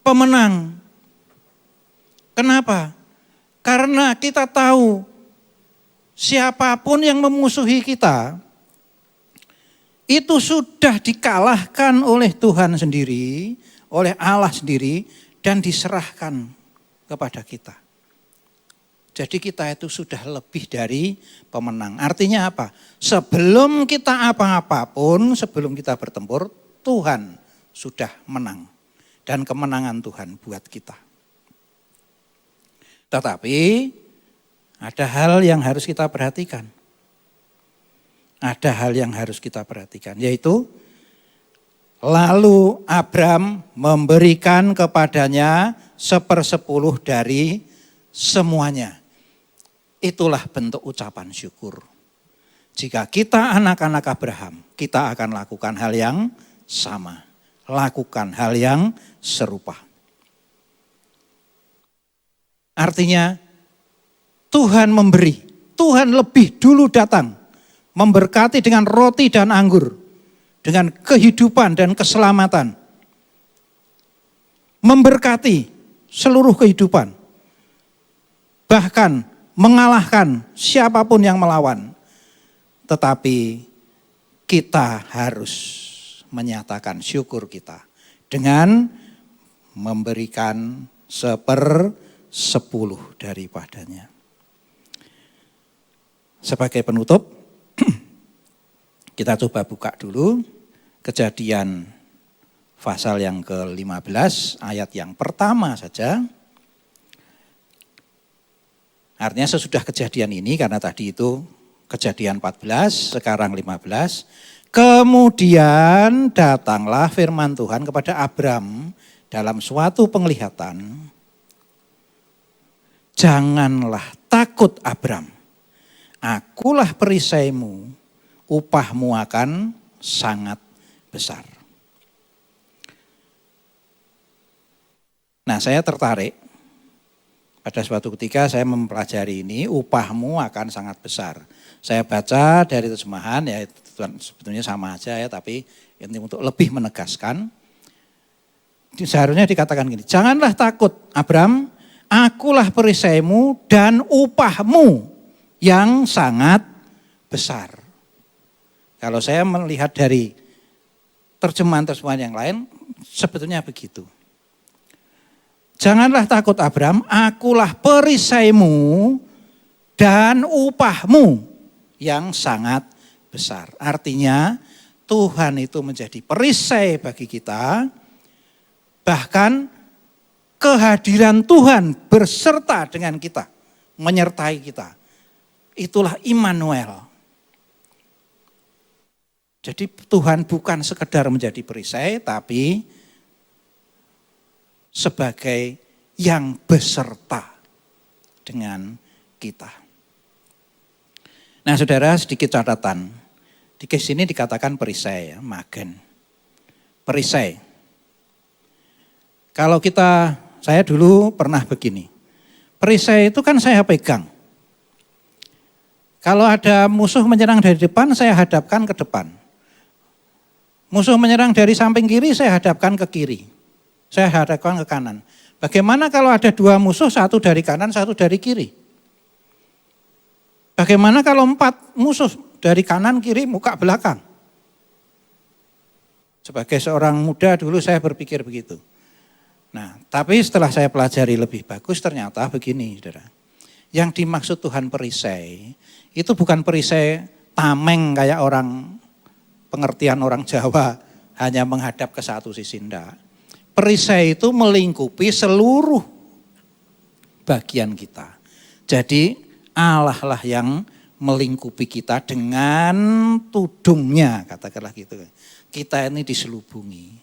pemenang. Kenapa? Karena kita tahu, siapapun yang memusuhi kita, itu sudah dikalahkan oleh Tuhan sendiri, oleh Allah sendiri, dan diserahkan kepada kita. Jadi kita itu sudah lebih dari pemenang. Artinya apa? Sebelum kita apa-apapun, sebelum kita bertempur, Tuhan sudah menang. Dan kemenangan Tuhan buat kita. Tetapi ada hal yang harus kita perhatikan. Ada hal yang harus kita perhatikan, yaitu lalu Abraham memberikan kepadanya 1/10 dari semuanya. Itulah bentuk ucapan syukur. Jika kita anak-anak Abraham, kita akan lakukan hal yang sama. Lakukan hal yang serupa. Artinya Tuhan memberi, Tuhan lebih dulu datang. Memberkati dengan roti dan anggur. Dengan kehidupan dan keselamatan. Memberkati seluruh kehidupan. Bahkan mengalahkan siapapun yang melawan. Tetapi kita harus menyatakan syukur kita dengan memberikan 1/10 daripadanya. Sebagai penutup, kita coba buka dulu Kejadian pasal yang ke-15 ayat yang pertama saja. Artinya sesudah kejadian ini, karena tadi itu Kejadian 14, sekarang 15. Kemudian datanglah firman Tuhan kepada Abram dalam suatu penglihatan. Janganlah takut Abram, akulah perisaimu, upahmu akan sangat besar. Nah, saya tertarik. Pada suatu ketika saya mempelajari ini, upahmu akan sangat besar. Saya baca dari terjemahan, ya sebetulnya sama aja ya, tapi ini untuk lebih menegaskan. Seharusnya dikatakan gini, janganlah takut Abram, akulah perisaimu dan upahmu yang sangat besar. Kalau saya melihat dari terjemahan-terjemahan yang lain, sebetulnya begitu. Janganlah takut Abram, akulah perisaimu dan upahmu yang sangat besar. Artinya Tuhan itu menjadi perisai bagi kita, bahkan kehadiran Tuhan berserta dengan kita, menyertai kita. Itulah Immanuel. Jadi Tuhan bukan sekedar menjadi perisai, tapi sebagai yang beserta dengan kita. Nah saudara, sedikit catatan. Di sini dikatakan perisai, ya, magen. Perisai. Kalau saya dulu pernah begini. Perisai itu kan saya pegang. Kalau ada musuh menyerang dari depan, saya hadapkan ke depan. Musuh menyerang dari samping kiri, saya hadapkan ke kiri. Saya hadapkan ke kanan. Bagaimana kalau ada dua musuh, satu dari kanan, satu dari kiri? Bagaimana kalau 4 musuh dari kanan, kiri, muka, belakang? Sebagai seorang muda dulu saya berpikir begitu. Nah, tapi setelah saya pelajari lebih bagus, ternyata begini, saudara. Yang dimaksud Tuhan perisai, itu bukan perisai tameng kayak pengertian orang Jawa, hanya menghadap ke satu sisi, enggak. Perisai itu melingkupi seluruh bagian kita. Jadi Allah lah yang melingkupi kita dengan tudungnya, katakanlah gitu. Kita ini diselubungi.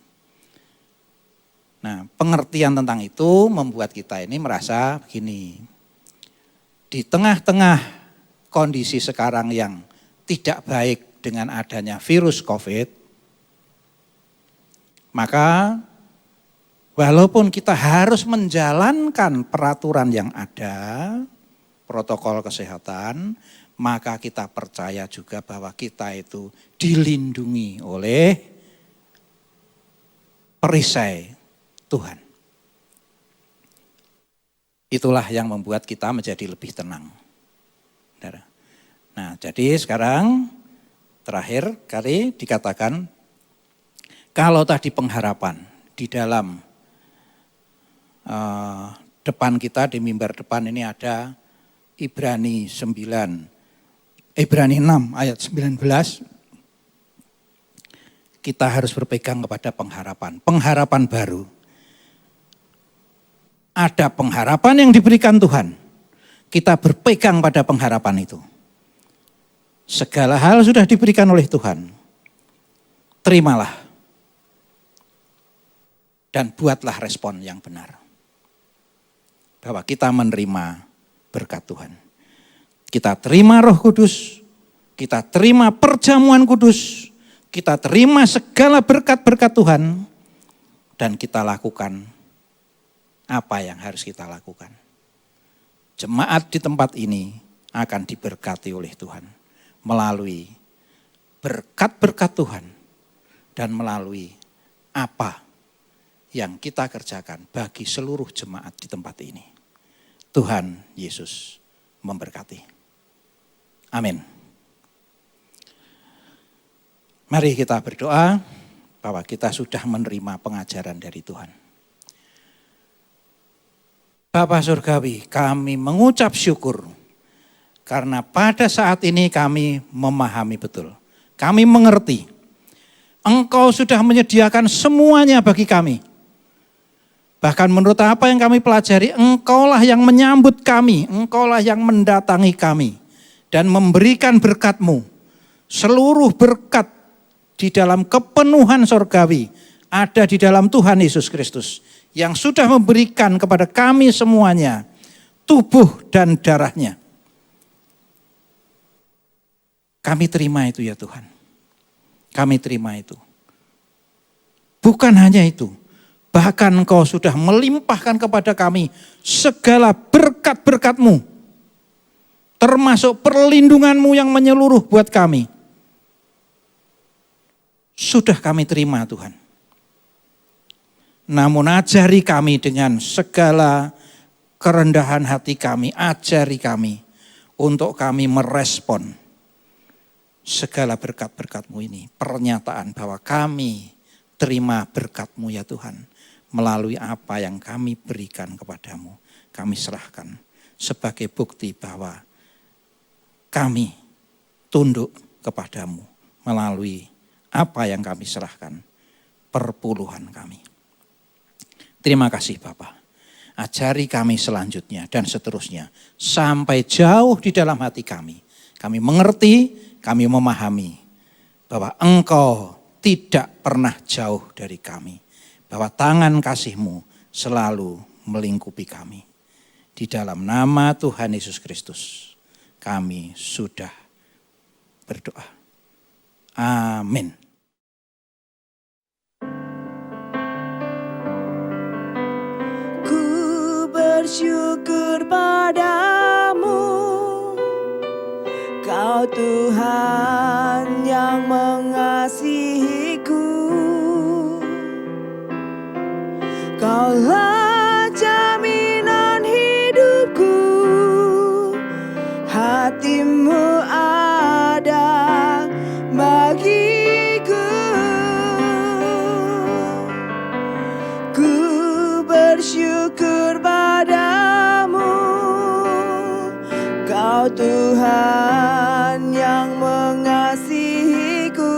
Nah, pengertian tentang itu membuat kita ini merasa begini. Di tengah-tengah kondisi sekarang yang tidak baik dengan adanya virus COVID, maka walaupun kita harus menjalankan peraturan yang ada, protokol kesehatan, maka kita percaya juga bahwa kita itu dilindungi oleh perisai Tuhan. Itulah yang membuat kita menjadi lebih tenang. Nah, jadi sekarang terakhir kali dikatakan, kalau tadi pengharapan di dalam depan kita, di mimbar depan ini ada Ibrani 6 ayat 19. Kita harus berpegang kepada pengharapan baru. Ada pengharapan yang diberikan Tuhan. Kita berpegang pada pengharapan itu. Segala hal sudah diberikan oleh Tuhan. Terimalah. Dan buatlah respon yang benar. Bahwa kita menerima berkat Tuhan. Kita terima Roh Kudus, kita terima perjamuan kudus, kita terima segala berkat-berkat Tuhan, dan kita lakukan apa yang harus kita lakukan. Jemaat di tempat ini akan diberkati oleh Tuhan melalui berkat-berkat Tuhan dan melalui apa yang kita kerjakan bagi seluruh jemaat di tempat ini. Tuhan Yesus memberkati. Amin. Mari kita berdoa. bahwa kita sudah menerima pengajaran dari Tuhan. Bapa Surgawi, kami mengucap syukur karena pada saat ini kami memahami betul. Kami mengerti. Engkau sudah menyediakan semuanya bagi kami. Bahkan menurut apa yang kami pelajari, Engkaulah yang menyambut kami, Engkaulah yang mendatangi kami dan memberikan berkat-Mu. Seluruh berkat di dalam kepenuhan surgawi ada di dalam Tuhan Yesus Kristus yang sudah memberikan kepada kami semuanya tubuh dan darahnya. Kami terima itu ya Tuhan. Kami terima itu. Bukan hanya itu. Bahkan Engkau sudah melimpahkan kepada kami segala berkat-berkat-Mu. Termasuk perlindungan-Mu yang menyeluruh buat kami. Sudah kami terima Tuhan. Namun ajari kami dengan segala kerendahan hati kami, ajari kami untuk kami merespon segala berkat-berkat-Mu ini. Pernyataan bahwa kami terima berkat-Mu ya Tuhan. Melalui apa yang kami berikan kepadamu. Kami serahkan sebagai bukti bahwa kami tunduk kepadamu. Melalui apa yang kami serahkan. Perpuluhan kami. Terima kasih Bapa. Ajari kami selanjutnya dan seterusnya. Sampai jauh di dalam hati kami. Kami mengerti, kami memahami bahwa Engkau tidak pernah jauh dari kami. Bahwa tangan kasih-Mu selalu melingkupi kami. Di dalam nama Tuhan Yesus Kristus kami sudah berdoa. Amin. Bersyukur padamu, Kau Tuhan yang mengasihiku. Kaulah jaminan hidupku, hati-Mu ada bagiku. Ku bersyukur padamu, Kau Tuhan yang mengasihiku.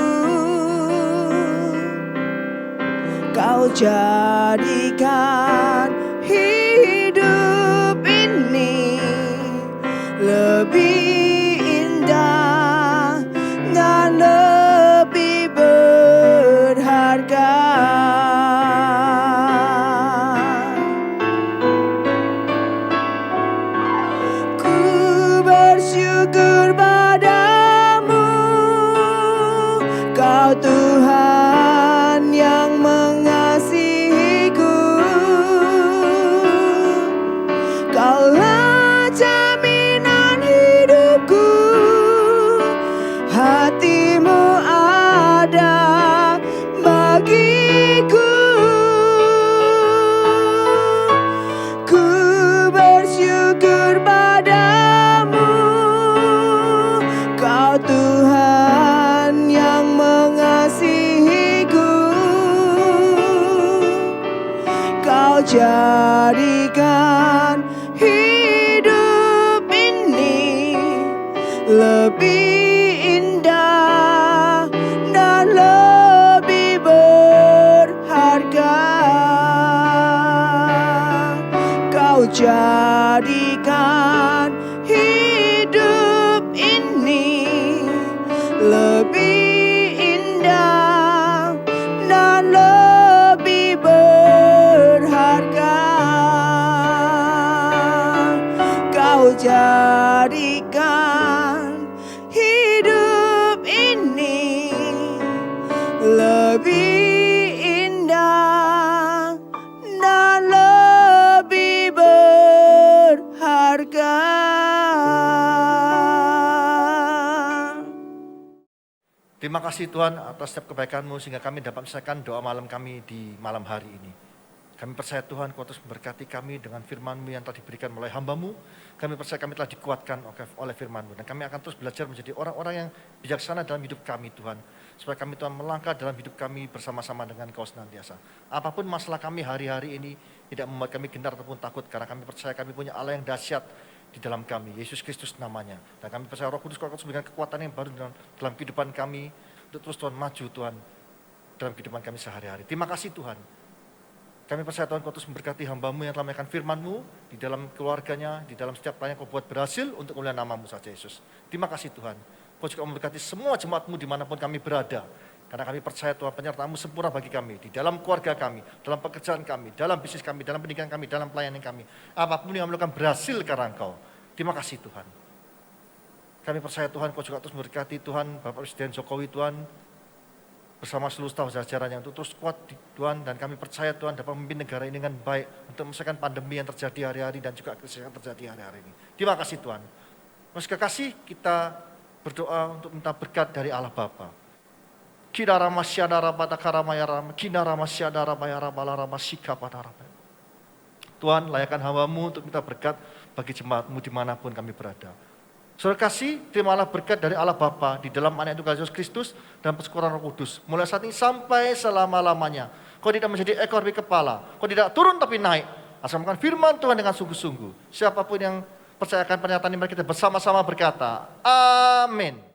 Kau jadikan hidup ini lebih indah dan lebih berharga. Bersyukur padamu, Kau Tuhan yang mengasihiku. Kaulah jaminan hidupku, hati-Mu ada bagiku. Ku bersyukur padamu, Kau Tuhan yang mengasihiku. Kau jadikan hidup ini lebih indah dan lebih berharga. Kau jadikan hidup ini lebih indah dan lebih berharga. Kau jadikan hidup ini lebih indah dan lebih berharga. Terima kasih Tuhan atas setiap kebaikan-Mu sehingga kami dapat menyelesaikan doa malam kami di malam hari ini. Kami percaya Tuhan, Kau terus memberkati kami dengan firman-Mu yang telah diberikan oleh hamba-Mu. Kami percaya kami telah dikuatkan oleh firman-Mu. Dan kami akan terus belajar menjadi orang-orang yang bijaksana dalam hidup kami Tuhan. Supaya kami Tuhan melangkah dalam hidup kami bersama-sama dengan Kau senantiasa. Apapun masalah kami hari-hari ini tidak membuat kami gentar ataupun takut. Karena kami percaya kami punya Allah yang dahsyat di dalam kami. Yesus Kristus namanya. Dan kami percaya Roh Kudus Kau akan memberikan kekuatan yang baru dalam kehidupan kami. Untuk terus Tuhan maju Tuhan dalam kehidupan kami sehari-hari. Terima kasih Tuhan. Kami percaya Tuhan Kau terus memberkati hamba-Mu yang telah menyampaikan firman-Mu di dalam keluarganya, di dalam setiap pelayan Kau buat berhasil untuk kemuliaan nama-Mu saja Yesus. Terima kasih Tuhan. Kau juga memberkati semua jemaat-Mu dimanapun kami berada. Karena kami percaya Tuhan penyertaan-Mu sempurna bagi kami, di dalam keluarga kami, dalam pekerjaan kami, dalam bisnis kami, dalam pendidikan kami, dalam pelayanan kami. Apapun yang melakukan berhasil karena Engkau. Terima kasih Tuhan. Kami percaya Tuhan Kau juga terus memberkati Tuhan, Bapak Presiden Jokowi Tuhan, bersama seluruh staf jajarannya untuk terus kuat di Tuhan, dan kami percaya Tuhan dapat memimpin negara ini dengan baik untuk menyelesaikan pandemi yang terjadi hari-hari dan juga krisis yang terjadi hari-hari ini. Terima kasih Tuhan. Mas kekasih, kita berdoa untuk minta berkat dari Allah Bapa. Kira ramasyada rabata karamaya ram, kina ramasyada rabaya rabala ramasika pada rabaya. Tuhan, layakkan hamba-Mu untuk minta berkat bagi jemaat-Mu dimanapun kami berada. Saudara kasih, terimalah berkat dari Allah Bapa di dalam anak Tuhan Yesus Kristus dan persekutuan Roh Kudus. Mulai saat ini sampai selama-lamanya. Kau tidak menjadi ekor tapi kepala. Kau tidak turun tapi naik. Asal makan firman Tuhan dengan sungguh-sungguh. Siapapun yang percayakan pernyataan ini, kita bersama-sama berkata, amin.